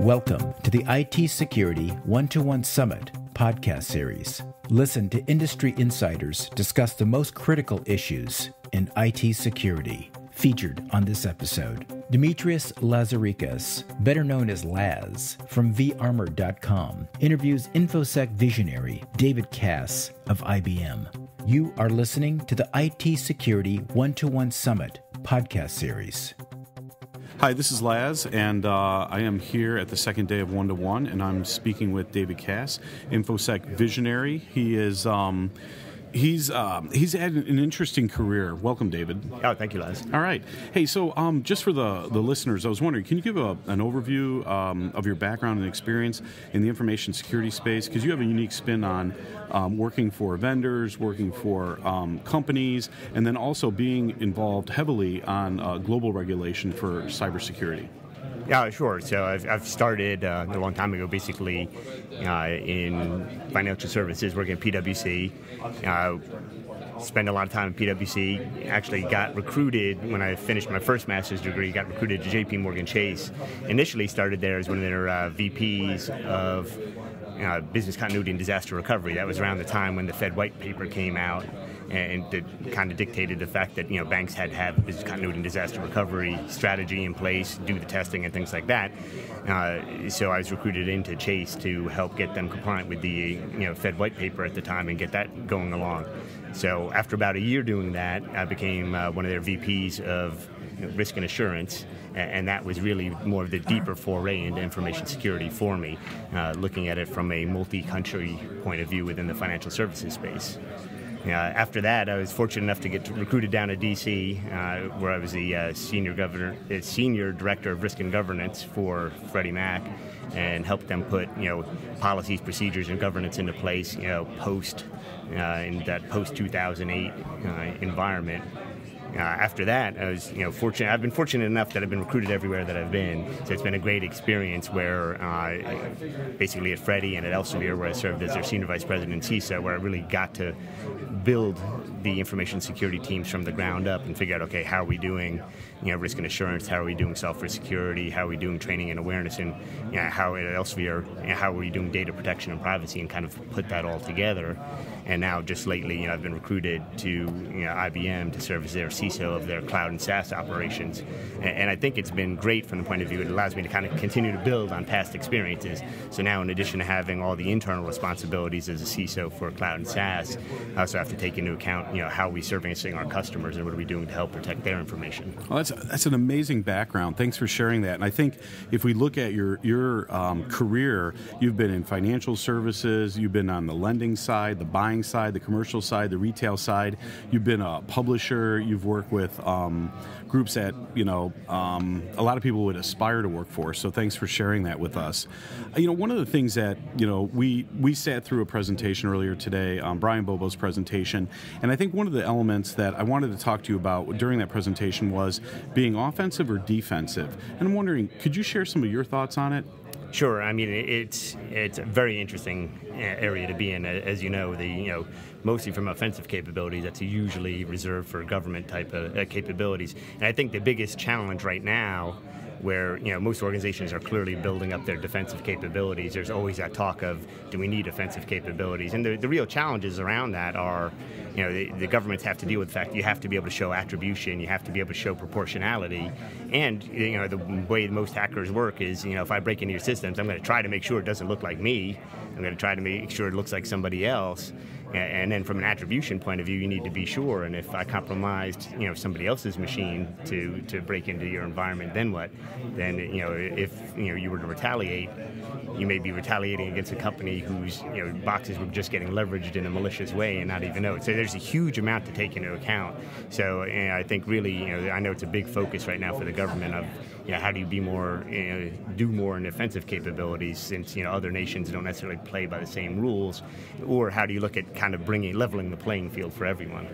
Welcome to the IT Security One-to-One Summit podcast series. Listen to industry insiders discuss the most critical issues in IT security. Featured on this episode, Demetrios Lazarikos, better known as Laz, from vArmor.com, interviews InfoSec visionary David Cass of IBM. You are listening to the IT Security One-to-One Summit podcast series. Hi, this is Laz, and I am here at the second day of One-to-One, and I'm speaking with David Cass, InfoSec visionary. He is he's had an interesting career. Welcome, David. Oh, thank you, Laz. All right. Hey, so just for the listeners, I was wondering, can you give an overview of your background and experience in the information security space? Because you have a unique spin on working for vendors, working for companies, and then also being involved heavily on global regulation for cybersecurity. Yeah, sure. So I've started a long time ago, basically, in financial services, working at PwC. Spent a lot of time at PwC. Actually got recruited when I finished my first master's degree, got recruited to JP Morgan Chase. Initially started there as one of their VPs of business continuity and disaster recovery. That was around the time when the Fed white paper came out, and it kind of dictated the fact that banks had to have business continuity and disaster recovery strategy in place, do the testing and things like that. So I was recruited into Chase to help get them compliant with the Fed white paper at the time and get that going along. So after about a year doing that, I became one of their VPs of risk and assurance, and that was really more of the deeper foray into information security for me, looking at it from a multi-country point of view within the financial services space. After that, I was fortunate enough to get recruited down to D.C., where I was the senior director of risk and governance for Freddie Mac, and helped them put policies, procedures, and governance into place post in that post 2008 environment. After that, I was fortunate. I've been fortunate enough that I've been recruited everywhere that I've been. So it's been a great experience where basically at Freddie and at Elsevier, where I served as their senior vice president and CISO, where I really got to build the information security teams from the ground up and figure out, okay, how are we doing risk and assurance, how are we doing software security, how are we doing training and awareness, and how at Elsevier, how are we doing data protection and privacy, and kind of put that all together. And now just lately, I've been recruited to IBM to serve as their CISO of their cloud and SaaS operations. And I think it's been great from the point of view it allows me to kind of continue to build on past experiences. So now, in addition to having all the internal responsibilities as a CISO for cloud and SaaS, I also have to take into account how are we servicing our customers and what are we doing to help protect their information. Well, that's an amazing background. Thanks for sharing that. And I think if we look at your career, you've been in financial services, you've been on the lending side, the buying side, the commercial side, the retail side. You've been a publisher. You've worked with groups that a lot of people would aspire to work for. So thanks for sharing that with us. One of the things that we sat through a presentation earlier today, Brian Bobo's presentation, and I think one of the elements that I wanted to talk to you about during that presentation was being offensive or defensive. And I'm wondering, could you share some of your thoughts on it? Sure. I mean, it's a very interesting area to be in. As you know, mostly from offensive capabilities, that's usually reserved for government type of capabilities. And I think the biggest challenge right now, where most organizations are clearly building up their defensive capabilities, there's always that talk of, do we need offensive capabilities? And the real challenges around that are, the governments have to deal with the fact you have to be able to show attribution, you have to be able to show proportionality, and the way most hackers work is, if I break into your systems, I'm going to try to make sure it doesn't look like me, I'm going to try to make sure it looks like somebody else. And then from an attribution point of view, you need to be sure. And if I compromised, somebody else's machine to break into your environment, then what? Then, if you were to retaliate, you may be retaliating against a company whose boxes were just getting leveraged in a malicious way and not even know it. So there's a huge amount to take into account. So I think really, I know it's a big focus right now for the government of how do you be more, do more in offensive capabilities, since other nations don't necessarily play by the same rules, or how do you look at kind of leveling the playing field for everyone?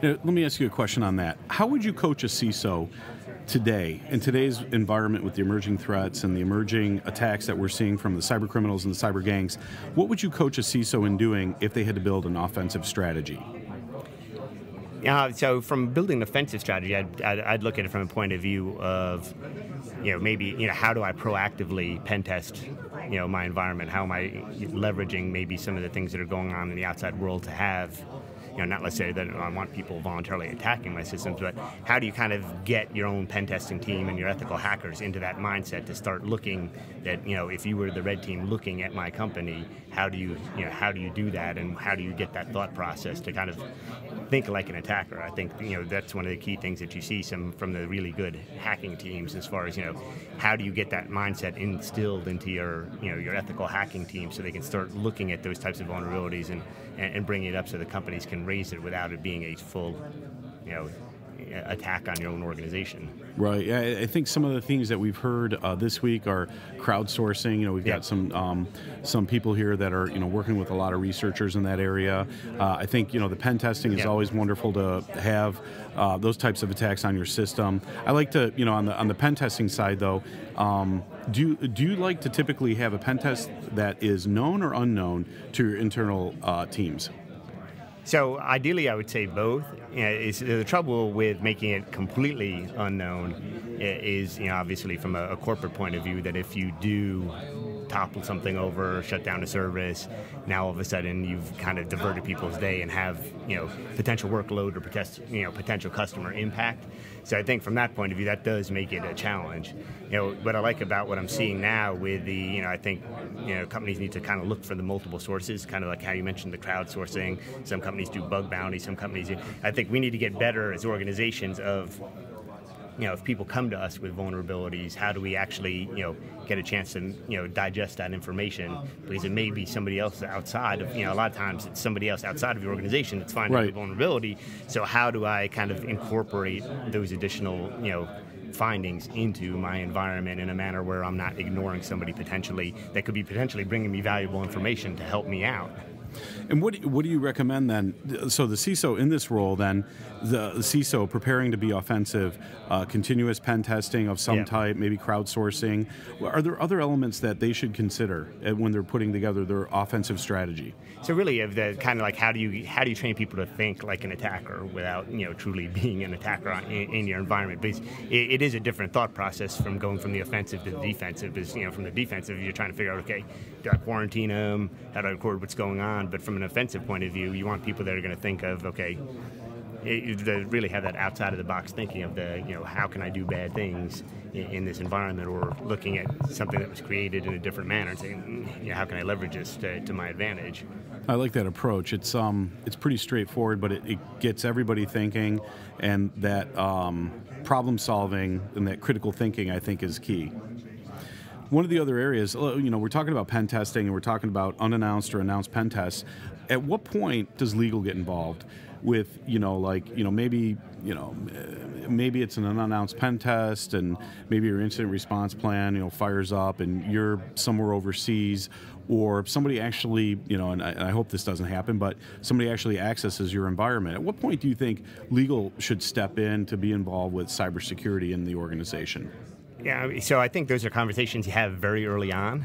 Let me ask you a question on that. How would you coach a CISO today, in today's environment with the emerging threats and the emerging attacks that we're seeing from the cyber criminals and the cyber gangs? What would you coach a CISO in doing if they had to build an offensive strategy? Yeah, so from building an offensive strategy, I'd look at it from a point of view of, maybe, how do I proactively pen test, my environment? How am I leveraging maybe some of the things that are going on in the outside world to have, not let's say that I want people voluntarily attacking my systems, but how do you kind of get your own pen testing team and your ethical hackers into that mindset to start looking that, if you were the red team looking at my company, how do you do that, and how do you get that thought process to kind of think like an attacker? I think that's one of the key things that you see from the really good hacking teams, as far as how do you get that mindset instilled into your ethical hacking team so they can start looking at those types of vulnerabilities and bring it up so the companies can raise it without it being a full attack on your own organization. Right. I think some of the things that we've heard this week are crowdsourcing. We've got some people here that are working with a lot of researchers in that area. I think the pen testing is always wonderful to have those types of attacks on your system. I like to on the pen testing side though. Do you like to typically have a pen test that is known or unknown to your internal teams? So ideally, I would say both. The trouble with making it completely unknown is, obviously from a corporate point of view, that if you do topple something over, shut down a service, now all of a sudden you've kind of diverted people's day and have potential workload or potential customer impact. So I think from that point of view, that does make it a challenge. What I like about what I'm seeing now with the, I think, companies need to kind of look for the multiple sources, kind of like how you mentioned the crowdsourcing. Some companies do bug bounty, some companies do. I think we need to get better as organizations of, if people come to us with vulnerabilities, how do we actually, get a chance to, digest that information? Because it may be somebody else outside of, a lot of times it's somebody else outside of your organization that's finding the vulnerability. So how do I kind of incorporate those additional, findings into my environment in a manner where I'm not ignoring somebody that could be potentially bringing me valuable information to help me out? And what do you recommend then? So the CISO in this role then, the CISO preparing to be offensive, continuous pen testing of some type, maybe crowdsourcing. Are there other elements that they should consider when they're putting together their offensive strategy? So really, of the kind of like how do you train people to think like an attacker without truly being an attacker in your environment? Because it is a different thought process from going from the offensive to the defensive. Because from the defensive, you're trying to figure out, okay, do I quarantine them? How do I record what's going on? But from an offensive point of view, you want people that are going to think of, okay, they really have that outside of the box thinking of how can I do bad things in this environment, or looking at something that was created in a different manner and saying, how can I leverage this to my advantage? I like that approach. It's pretty straightforward, but it gets everybody thinking, and that problem solving and that critical thinking, I think, is key. One of the other areas, we're talking about pen testing and we're talking about unannounced or announced pen tests. At what point does legal get involved with, maybe it's an unannounced pen test and maybe your incident response plan, fires up and you're somewhere overseas, or somebody actually, and I hope this doesn't happen, but somebody actually accesses your environment. At what point do you think legal should step in to be involved with cybersecurity in the organization? Yeah, so I think those are conversations you have very early on,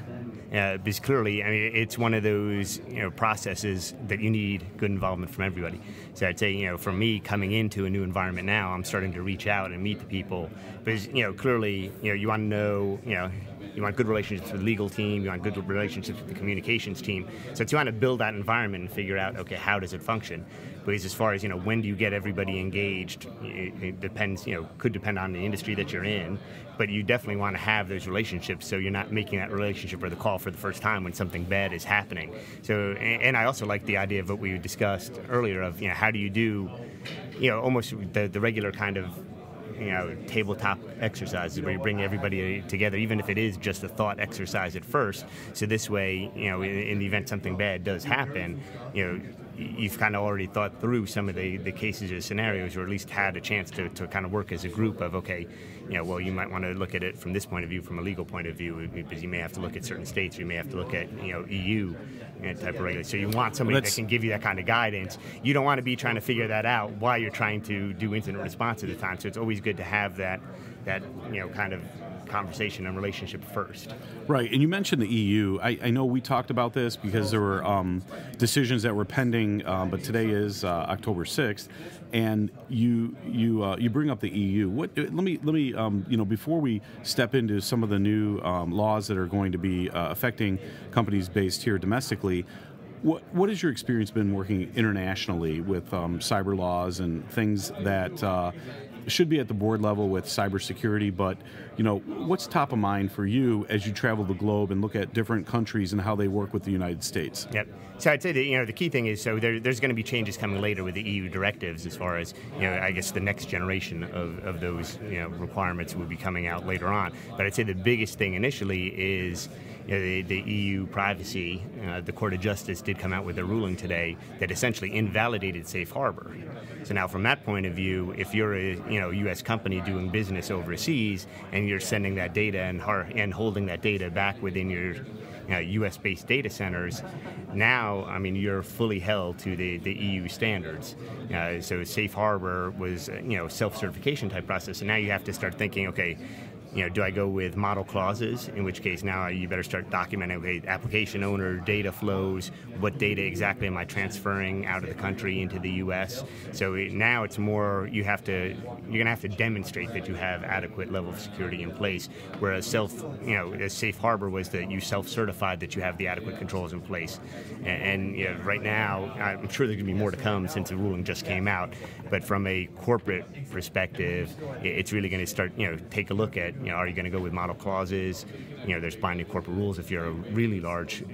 because clearly, it's one of those processes that you need good involvement from everybody. So I'd say, for me coming into a new environment now, I'm starting to reach out and meet the people, because clearly, you want to know, you want good relationships with the legal team, you want good relationships with the communications team. So you want to build that environment and figure out, okay, how does it function? Because as far as, when do you get everybody engaged, it depends, could depend on the industry that you're in, but you definitely want to have those relationships so you're not making that relationship or the call for the first time when something bad is happening. So, and I also like the idea of what we discussed earlier of, how do you do, almost the regular kind of, tabletop exercises where you bring everybody together, even if it is just a thought exercise at first. So this way, in the event something bad does happen, you've kind of already thought through some of the cases or scenarios, or at least had a chance to kind of work as a group of, okay, well, you might want to look at it from this point of view, from a legal point of view, because you may have to look at certain states, or you may have to look at, EU type of regulation. So you want somebody that can give you that kind of guidance. You don't want to be trying to figure that out while you're trying to do incident response at the time. So it's always good to have that kind of conversation and relationship first. Right, and you mentioned the EU. I know we talked about this because there were decisions that were pending recording, but today is October 6th, and you bring up the EU. Let me before we step into some of the new laws that are going to be affecting companies based here domestically. What has your experience been working internationally with cyber laws and things that should be at the board level with cybersecurity? But what's top of mind for you as you travel the globe and look at different countries and how they work with the United States? Yep. So I'd say that the key thing is there's going to be changes coming later with the EU directives as far as I guess the next generation of those requirements will be coming out later on. But I'd say the biggest thing initially is the EU privacy. The Court of Justice did come out with a ruling today that essentially invalidated safe harbor. So now from that point of view, if you're a U.S. company doing business overseas and you're sending that data and holding that data back within your U.S.-based data centers, now, you're fully held to the EU standards. So safe harbor was self-certification type process, and now you have to start thinking, okay, do I go with model clauses, in which case now you better start documenting, okay, application owner, data flows, what data exactly am I transferring out of the country into the U.S.? So now it's more, you're going to have to demonstrate that you have adequate level of security in place, whereas a safe harbor was that you self-certified that you have the adequate controls in place. And right now, I'm sure there's going to be more to come since the ruling just came out, but from a corporate perspective, it's really going to start, take a look at, are you going to go with model clauses? There's binding corporate rules if you're a really large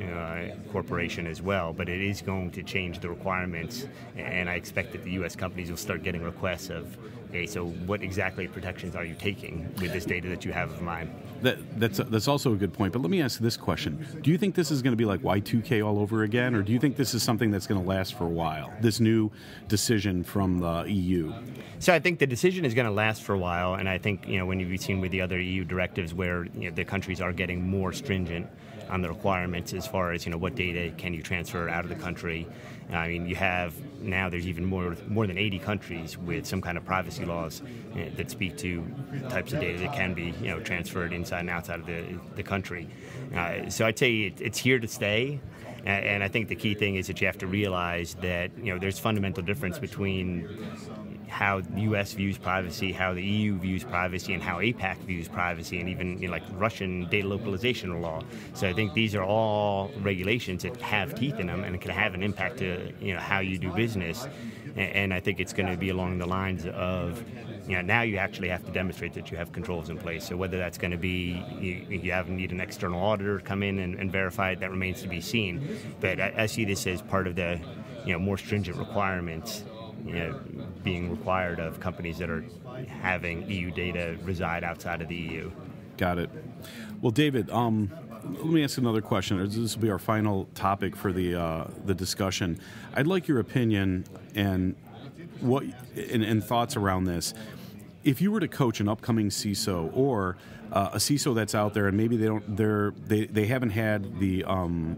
corporation as well, but it is going to change the requirements, and I expect that the U.S. companies will start getting requests of, okay, so what exactly protections are you taking with this data that you have of mine? That's also a good point, but let me ask this question. Do you think this is going to be like Y2K all over again, or do you think this is something that's going to last for a while, this new decision from the EU? So I think the decision is going to last for a while, and I think when you've seen with the other EU directives where the countries are getting more stringent on the requirements as far as what data can you transfer out of the country. You have now there's even more than 80 countries with some kind of privacy laws that speak to types of data that can be transferred inside and outside of the country. So I'd say it's here to stay. And I think the key thing is that you have to realize that there's fundamental difference between how the U.S. views privacy, how the EU views privacy, and how APAC views privacy, and even like Russian data localization law. So I think these are all regulations that have teeth in them and can have an impact to how you do business. And I think it's going to be along the lines of now you actually have to demonstrate that you have controls in place. So whether that's going to be you need an external auditor come in and verify it, that remains to be seen. But I see this as part of the more stringent requirements being required of companies that are having EU data reside outside of the EU. Got it. Well, David, let me ask another question. This will be our final topic for the discussion. I'd like your opinion and thoughts around this. If you were to coach an upcoming CISO or a CISO that's out there and maybe they haven't had the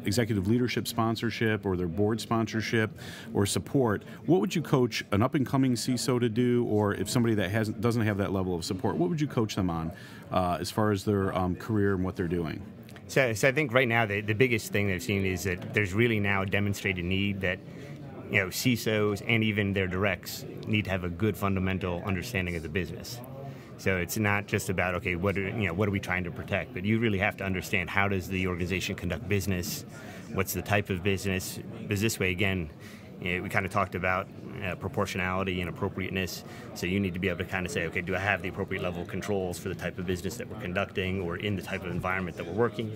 executive leadership sponsorship or their board sponsorship or support, what would you coach an up-and-coming CISO to do? Or if somebody that doesn't have that level of support, what would you coach them on as far as their career and what they're doing? So I think right now the biggest thing they've seen is that there's really now a demonstrated need that CISOs and even their directs need to have a good fundamental understanding of the business. So it's not just about, okay, what are we trying to protect? But you really have to understand, how does the organization conduct business? What's the type of business? Because this way, again, we kind of talked about proportionality and appropriateness. So you need to be able to kind of say, okay, do I have the appropriate level of controls for the type of business that we're conducting or in the type of environment that we're working?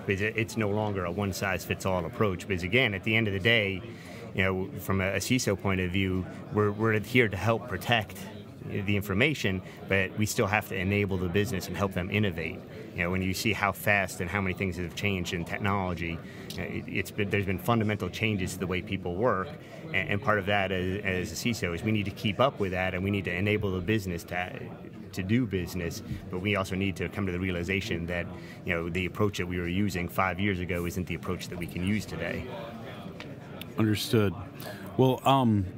Because it's no longer a one-size-fits-all approach. Because again, at the end of the day, from a CISO point of view, we're here to help protect the information, but we still have to enable the business and help them innovate. When you see how fast and how many things have changed in technology, there's been fundamental changes to the way people work, and part of that as a CISO is we need to keep up with that, and we need to enable the business to do business, but we also need to come to the realization that the approach that we were using 5 years ago isn't the approach that we can use today. Understood. Well,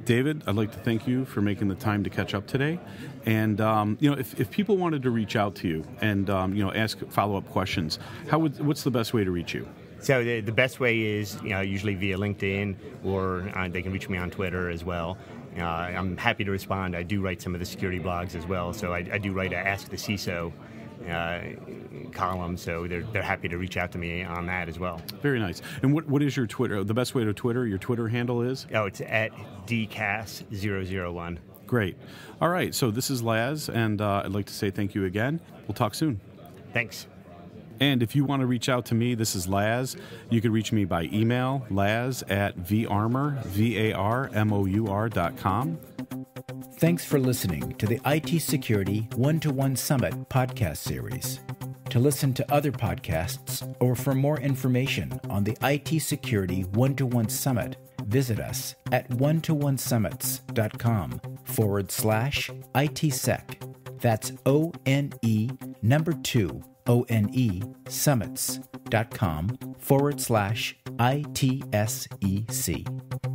David, I'd like to thank you for making the time to catch up today. And if people wanted to reach out to you and ask follow-up questions, what's the best way to reach you? So the best way is usually via LinkedIn, or they can reach me on Twitter as well. I'm happy to respond. I do write some of the security blogs as well, so I do write a Ask the CISO column, so they're happy to reach out to me on that as well. Very nice. And what is your Twitter? The best way to Twitter? Your Twitter handle is? Oh, it's at DCAS001. Great. All right. So this is Laz, and I'd like to say thank you again. We'll talk soon. Thanks. And if you want to reach out to me, this is Laz. You can reach me by email, laz@varmour.com. Thanks for listening to the IT Security One-to-One Summit podcast series. To listen to other podcasts or for more information on the IT Security One-to-One Summit, visit us at one2onesummitss.com/ITSec. That's ONE2ONE summits.com/ITSEC.